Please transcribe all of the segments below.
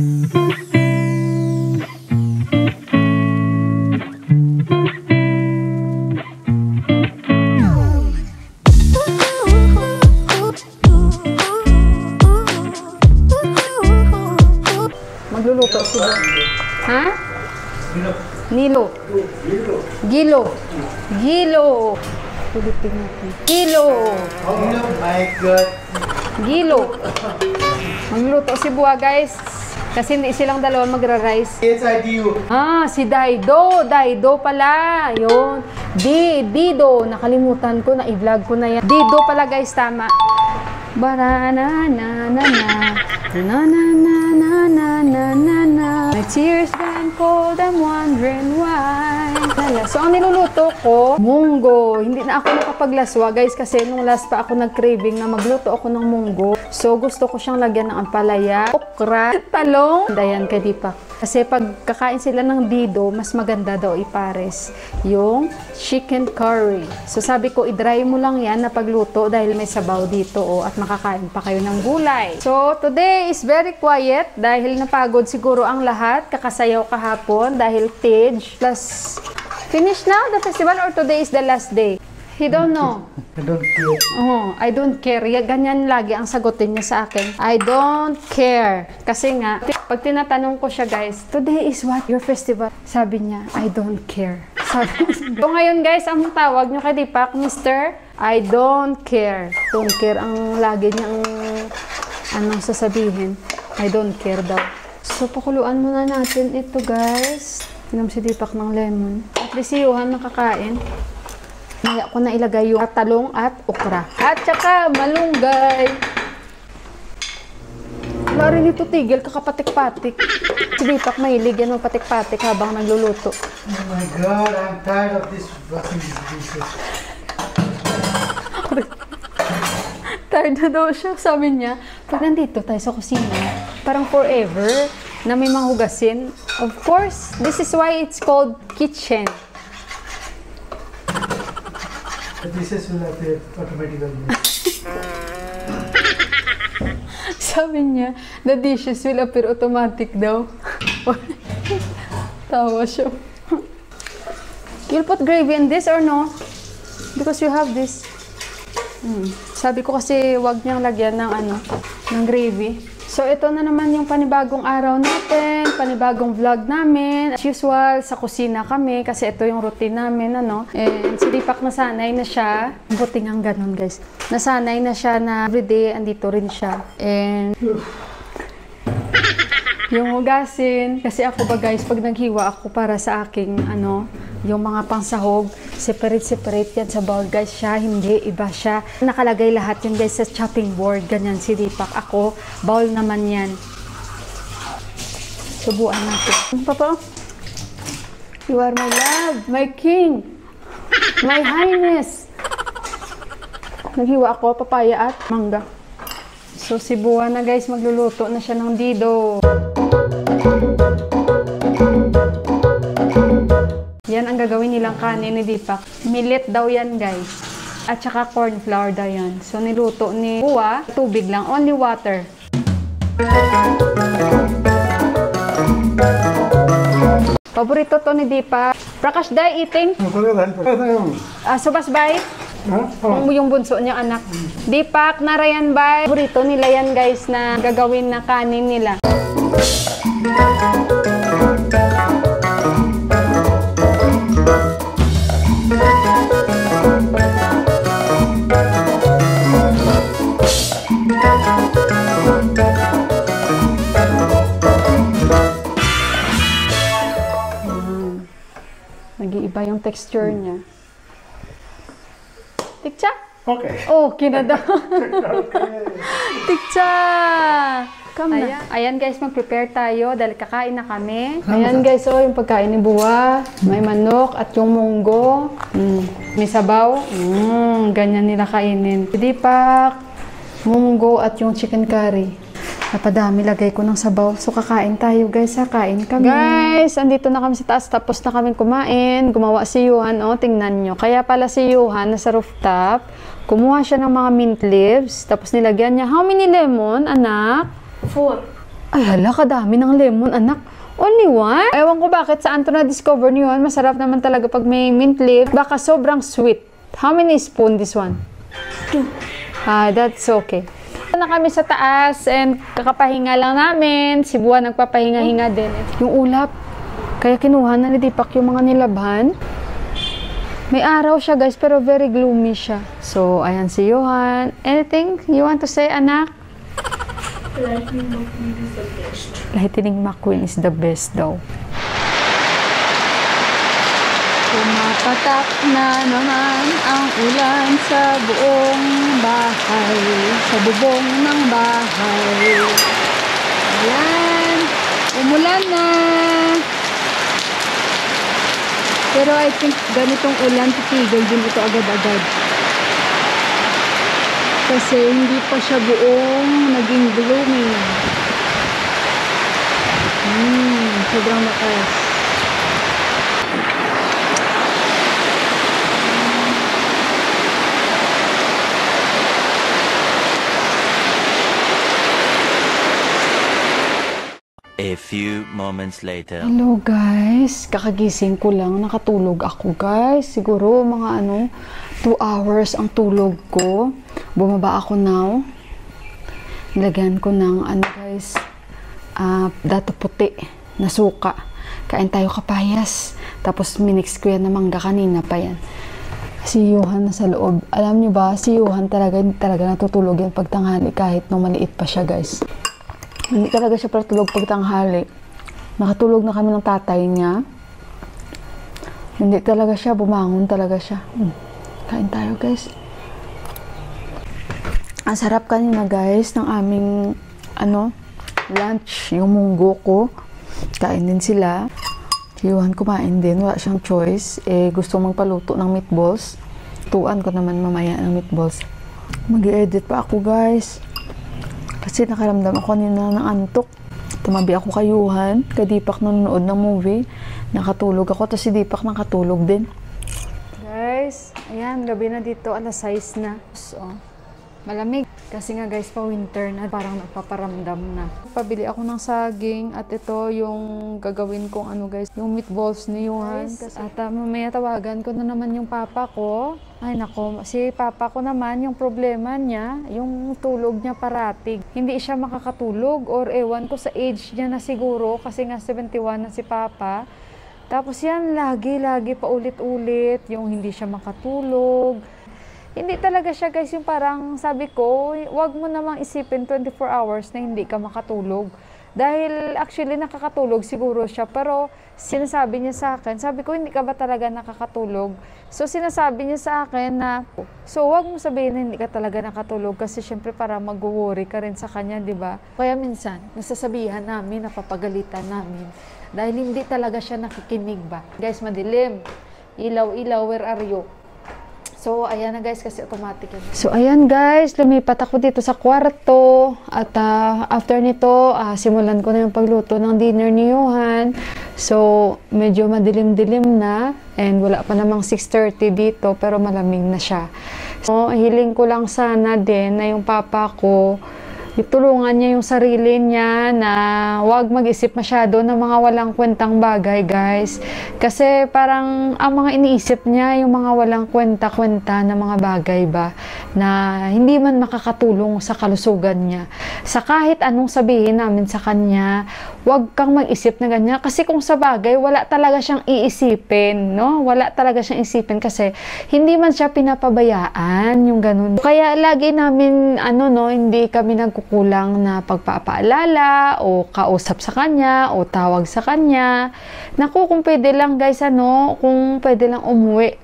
Magluluto sila. Ha? Nilo. Gilo. Gilo. Ulitin natin. Gilo. Oh my God. Gilo. Magluluto si Buwa, guys. Kasi hindi silang dalawa magra-rice. Yes, I do. Ah, si Daido. Daido pala. Yun. Dido. Nakalimutan ko na i-vlog ko na yan. Dido pala, guys. Tama. Ba-na-na-na-na-na. Na-na-na-na-na-na-na. My tears ran cold, I'm wondering why. So, ang niluluto ko, munggo. Hindi na ako nakapaglaswa, guys, kasi nung last pa ako nag-craving na magluto ako ng munggo. So, gusto ko siyang lagyan ng ampalaya, okra, talong. Dayan kay Deepak. Kasi pag kakain sila ng dido, mas maganda daw ipares yung chicken curry. So, sabi ko, i-dry mo lang yan na pagluto dahil may sabaw dito, oh, at makakain pa kayo ng gulay. So, today is very quiet dahil napagod siguro ang lahat. Kakasayaw kahapon dahil Tej. Plus, finish now the festival or today is the last day? He don't know. I don't care. Oh, I don't care. Ganyan lagi ang sagutin niya sa akin. I don't care. Kasi nga, pag tinatanong ko siya, guys, today is what? Your festival? Sabi niya, I don't care. Sabi niya. So ngayon, guys, ang tawag niyo kay Deepak, Mr. I don't care. Don't care ang lagi niyang anong sasabihin. I don't care daw. So, pakuluan muna natin ito, guys. Inom si Deepak ng lemon. At least siyuhan nakakain. Maya ko na ilagay yung talong at okra. At saka malunggay. Wala rin ito tigil, kakapatik-patik. Si Deepak mahilig yan ng patik-patik habang nagluluto. Oh my God, I'm tired of this washing these dishes. Tired na daw siya. Sabi niya, pag nandito tayo sa kusina, parang forever na may mga hugasin. Of course, this is why it's called kitchen. The dishes will appear automatically. Sabi niya, the dishes will appear automatic daw. Tawa siya. You'll put gravy in this or no? Because you have this. Sabi ko kasi wag niyang lagyan ng ng gravy. So ito na naman yung panibagong araw natin, panibagong vlog namin. As usual, sa kusina kami kasi ito yung routine namin, And si Deepak nasanay na siya. Buting ang ganun, guys. Nasanay na siya na everyday andito rin siya. And yung hugasin, kasi ako ba, guys, pag naghiwa ako para sa aking yung mga pangsahog, separate yan sa bowl, guys. Siya, hindi, iba siya. Nakalagay lahat yan, guys, sa chopping board. Ganyan si Deepak. Ako, bowl naman yan. Subuan natin. Papa, you are my love, my king, my highness. Naghiwa ako, papaya at mangga. So, si Buwa na, guys, magluluto na siya ng dido. Yan ang gagawin nilang kanin ni Deepak. Millet daw yan, guys. At saka corn flour daw yan. So, niluto ni Buwa, tubig lang, only water. Paborito to ni Deepak. Prakash Day eating? Subas bay? Yung bunso niyang anak. Deepak, narayan bay? Paborito nila yan, guys, na gagawin na kanin nila. Nag-iiba yung texture niya. Tikcha? Okay. Oh, kinada. Tikcha! Come na. Ayan, guys, mag-prepare tayo dahil kakain na kami. Ayan, guys, oh, yung pagkain ni Buwa. May manok at yung munggo. May sabaw. Ganyan nila kainin. Deepak, munggo at yung chicken curry. Napadami lagay ko ng sabaw. So, kakain tayo, guys. Kain kami. Guys, andito na kami sa taas. Tapos na kami kumain. Gumawa si Yuhan. O, tingnan nyo. Kaya pala si Yuhan nasa rooftop. Kumuha siya ng mga mint leaves. Tapos nilagyan niya. How many lemon, anak? 4. Ay, hala, kadami ng lemon, anak. Only one? Ewan ko bakit saan to na-discover niyo yun. Masarap naman talaga pag may mint leaf. Baka sobrang sweet. How many spoon this one? 2. That's okay. Na kami sa taas and kakapahinga lang namin. Si Buwan nagpapahinga-hinga din. Yung ulap. Kaya kinuha na ni Deepak yung mga nilabhan. May araw siya guys, pero very gloomy siya. So, ayan si Johan. Anything you want to say, anak? Lightning McQueen is the best. Lightning McQueen is the best daw. Pumapatak na naman ang ulan sa buong bahay, sa bubong ng bahay. Ayan, umulan na. Pero I think ganitong ulan, titigil din ito agad-agad. Kasi hindi pa siya buong naging gloomy. Sobrang lakas. A few moments later. Hello guys, kakagising ko lang, nakatulog ako guys. Siguro mga 2 hours ang tulog ko. Bumaba ako now. Nilagyan ko ng guys, dato puti na suka. Kain tayo kapayas. Tapos minix ko yan na mangga, kanina pa yan. Si Johan nasa loob. Alam nyo ba, si Johan talaga natutulog yan pag tanghali kahit nung maliit pa siya guys. Hindi talaga siya patulog pag tanghali. Nakatulog na kami ng tatay niya. Hindi talaga siya, bumangon talaga siya. Kain tayo guys. Ang sarap kanina guys ng aming lunch, yung munggo ko. Kain din sila. Si Johan kumain din, wala siyang choice. Gusto magpaluto ng meatballs. Tuan ko naman mamaya ng meatballs. Mag-i-edit pa ako guys. Kasi nakaramdam ako kanina ng antok. Tumabi ako kay Johan, kay Deepak nanonood ng movie. Nakatulog ako, tapos si Deepak nakatulog din. Guys, ayan, gabi na dito, alas 6 na. So, malamig. Kasi nga guys, pa winter na, parang nagpaparamdam na. Pabili ako ng saging at ito yung gagawin kong guys, yung meatballs ni Johan. At mamaya tawagan ko na naman yung papa ko. Ay nako, si papa ko naman, yung problema niya, yung tulog niya parating. Hindi siya makakatulog or ewan ko sa age niya na siguro kasi nga 71 na si papa. Tapos yan, lagi paulit-ulit, yung hindi siya makatulog. Hindi talaga siya guys, yung parang sabi ko, wag mo namang isipin 24 hours na hindi ka makatulog. Dahil actually nakakatulog siguro siya, pero sinasabi niya sa akin, sabi ko, hindi ka ba talaga nakakatulog? So sinasabi niya sa akin na, so wag mo sabihin na hindi ka talaga nakatulog kasi syempre para mag-worry ka rin sa kanya, di ba? Kaya minsan, nasasabihan namin, napapagalitan namin, dahil hindi talaga siya nakikinig ba? Guys, madilim. Ilaw, where are you? So, ayan na guys, kasi automatic yan. So, ayan guys, lumipat ako dito sa kwarto. At after nito, simulan ko na yung pagluto ng dinner ni Johan. So, medyo madilim-dilim na. And wala pa namang 6:30 dito, pero malamig na siya. So, hiling ko lang sana din na yung papa ko, itulungan niya yung sarili niya na wag mag-isip masyado ng mga walang kwentang bagay, guys. Kasi parang ang mga iniisip niya, yung mga walang kwenta-kwenta na mga bagay ba, na hindi man makakatulong sa kalusugan niya. Sa kahit anong sabihin namin sa kanya, wag kang mag-isip na ganyan. Kasi kung sa bagay, wala talaga siyang iisipin, no? Wala talaga siyang isipin kasi hindi man siya pinapabayaan, yung ganun. Kaya lagi namin, hindi kami nagkukulang na pagpapaalala o kausap sa kanya o tawag sa kanya. Naku, kung pwede lang guys, kung pwede lang uuwi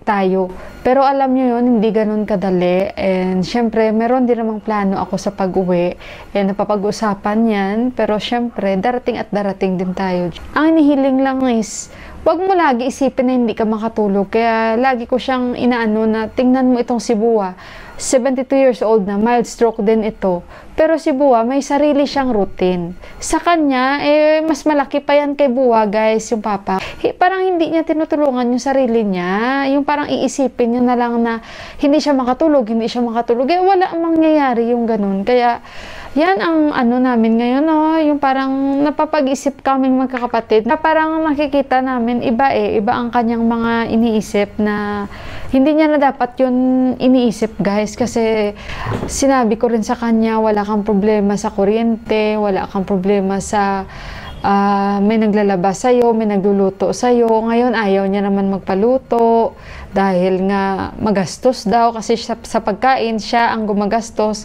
tayo. Pero alam nyo yun, hindi ganun kadali. And syempre, meron din namang plano ako sa pag-uwi. And napapag-usapan yan. Pero syempre, darating at darating din tayo. Ang inihiling lang is, wag mo lagi isipin na hindi ka makatulog. Kaya lagi ko siyang inaano na tingnan mo itong si Bua. 72 years old na, mild stroke din ito. Pero si Bua, may sarili siyang routine. Sa kanya, mas malaki pa yan kay Bua, guys, yung papa. Parang hindi niya tinutulungan yung sarili niya. Yung parang iisipin niya na lang na hindi siya makatulog. Wala ang mangyayari yung ganun. Kaya, Yan ang ano namin ngayon, no? Yung parang napapag-isip kaming magkakapatid na parang nakikita namin iba iba ang kanyang mga iniisip na hindi niya na dapat yun iniisip, guys, kasi sinabi ko rin sa kanya, wala kang problema sa kuryente, wala kang problema sa may naglalabas sa'yo, may nagluluto sa'yo. Ngayon, ayaw niya naman magpaluto dahil nga magastos daw kasi sa pagkain siya ang gumagastos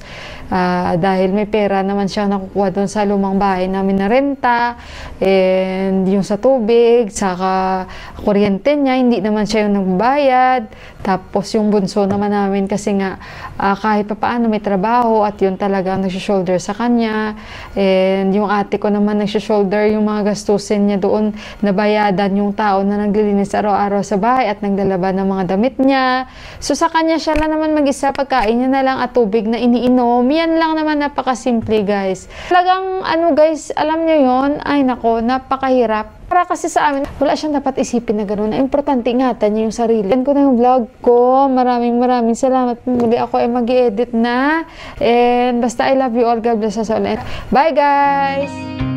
dahil may pera naman siya nakukuha doon sa lumang bahay namin na renta, and yung sa tubig, saka kuryente niya, hindi naman siya yung nagbayad. Tapos yung bunso naman namin kasi nga kahit pa paano may trabaho at yun talaga ang nag-shoulder sa kanya, and yung ate ko naman nag-shoulder yung mga gastusin niya doon, nabayadan yung tao na naglilinis araw-araw sa bahay at naglalaba ng mga damit niya. So sa kanya siya lang naman mag-isa, pagkain niya na lang at tubig na iniinom. Yan lang naman, napakasimple, guys. Talagang ano, guys, alam niyo yon, ay nako, napakahirap. Para kasi sa amin, wala siyang dapat isipin na gano'n. Importante ingatan niya yung sarili. Yan ko na yung vlog ko. Maraming salamat. Muli ako ay mag-i-edit na. And basta I love you all. God bless us all. And bye, guys!